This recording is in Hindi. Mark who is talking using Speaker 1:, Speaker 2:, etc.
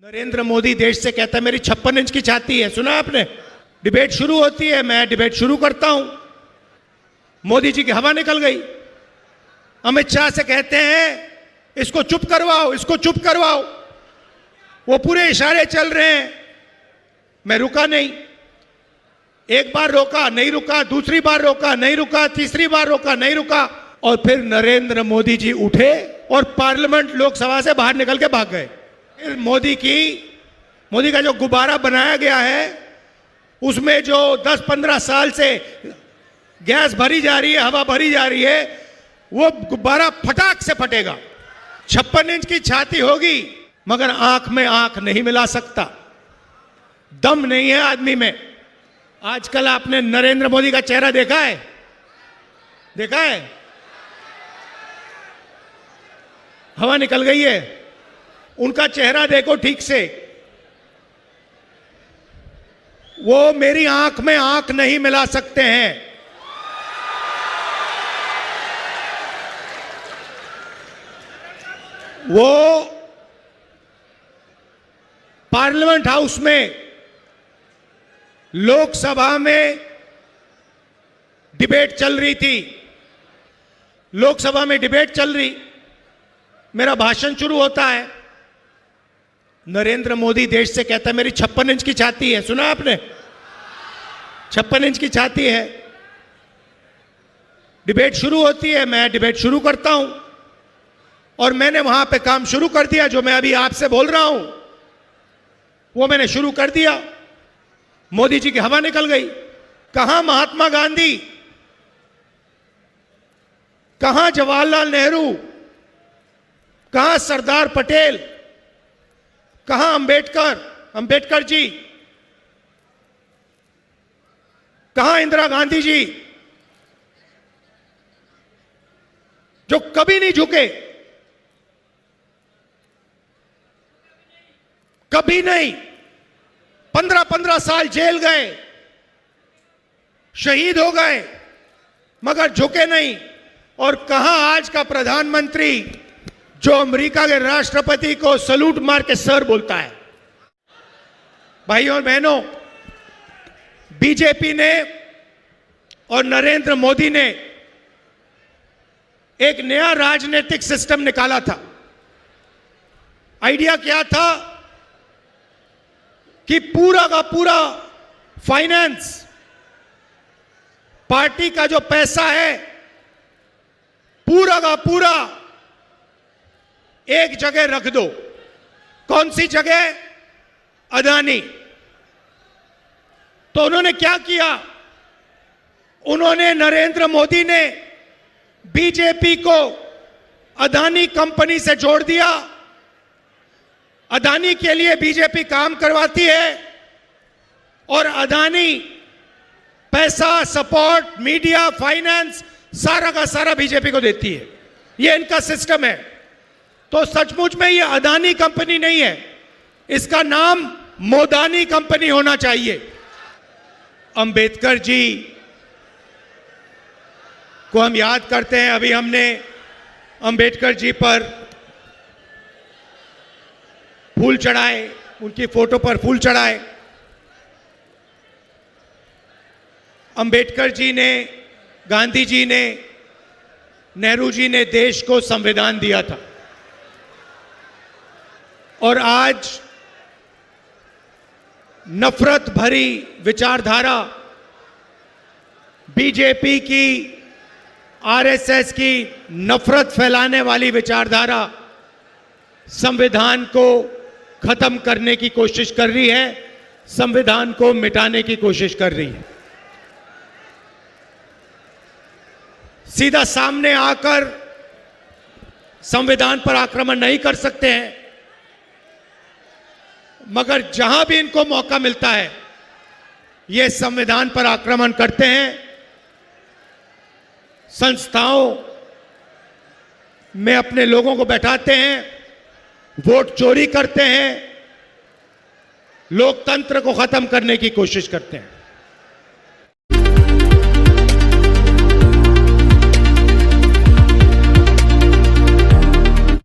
Speaker 1: नरेंद्र मोदी देश से कहता है मेरी 56 इंच की छाती है। सुना आपने? डिबेट शुरू होती है, मैं डिबेट शुरू करता हूं, मोदी जी की हवा निकल गई। अमित शाह से कहते हैं इसको चुप करवाओ, इसको चुप करवाओ। वो पूरे इशारे चल रहे हैं, मैं रुका नहीं। एक बार रोका, नहीं रुका, दूसरी बार रोका, नहीं रुका, तीसरी बार रोका, नहीं रुका, और फिर नरेंद्र मोदी जी उठे और पार्लियामेंट लोकसभा से बाहर निकल के भाग गए। फिर मोदी का जो गुब्बारा बनाया गया है उसमें जो 10-15 साल से गैस भरी जा रही है, हवा भरी जा रही है, वो गुब्बारा फटाक से फटेगा। 56 इंच की छाती होगी मगर आंख में आंख नहीं मिला सकता, दम नहीं है आदमी में। आजकल आपने नरेंद्र मोदी का चेहरा देखा है? देखा है? हवा निकल गई है। उनका चेहरा देखो ठीक से, वो मेरी आंख में आंख नहीं मिला सकते हैं। वो पार्लियामेंट हाउस में, लोकसभा में डिबेट चल रही थी, लोकसभा में डिबेट चल रही, मेरा भाषण शुरू होता है, नरेंद्र मोदी देश से कहता है मेरी 56 इंच की छाती है। सुना आपने? 56 इंच की छाती है। डिबेट शुरू होती है, मैं डिबेट शुरू करता हूं, और मैंने वहां पे काम शुरू कर दिया। जो मैं अभी आपसे बोल रहा हूं वो मैंने शुरू कर दिया। मोदी जी की हवा निकल गई। कहां महात्मा गांधी, कहां जवाहरलाल नेहरू, कहां सरदार पटेल, कहां अंबेडकर जी, कहां इंदिरा गांधी जी, जो कभी नहीं झुके, कभी नहीं। 15-15 साल जेल गए, शहीद हो गए, मगर झुके नहीं। और कहां आज का प्रधानमंत्री जो अमेरिका के राष्ट्रपति को सलूट मार के सर बोलता है। भाइयों और बहनों, बीजेपी ने और नरेंद्र मोदी ने एक नया राजनीतिक सिस्टम निकाला था। आइडिया क्या था कि पूरा का पूरा फाइनेंस, पार्टी का जो पैसा है, पूरा का पूरा एक जगह रख दो। कौन सी जगह? अदानी। तो उन्होंने क्या किया? उन्होंने, नरेंद्र मोदी ने बीजेपी को अदानी कंपनी से जोड़ दिया। अदानी के लिए बीजेपी काम करवाती है और अदानी पैसा, सपोर्ट, मीडिया, फाइनेंस सारा का सारा बीजेपी को देती है। यह इनका सिस्टम है। तो सचमुच में यह अदानी कंपनी नहीं है, इसका नाम मोदानी कंपनी होना चाहिए। अंबेडकर जी को हम याद करते हैं। अभी हमने अंबेडकर जी पर फूल चढ़ाए, उनकी फोटो पर फूल चढ़ाए। अंबेडकर जी ने, गांधी जी ने, नेहरू जी ने देश को संविधान दिया था। और आज नफरत भरी विचारधारा, बीजेपी की, आरएसएस की नफरत फैलाने वाली विचारधारा संविधान को खत्म करने की कोशिश कर रही है, संविधान को मिटाने की कोशिश कर रही है। सीधा सामने आकर संविधान पर आक्रमण नहीं कर सकते हैं, मगर जहां भी इनको मौका मिलता है ये संविधान पर आक्रमण करते हैं। संस्थाओं में अपने लोगों को बैठाते हैं, वोट चोरी करते हैं, लोकतंत्र को खत्म करने की कोशिश करते हैं।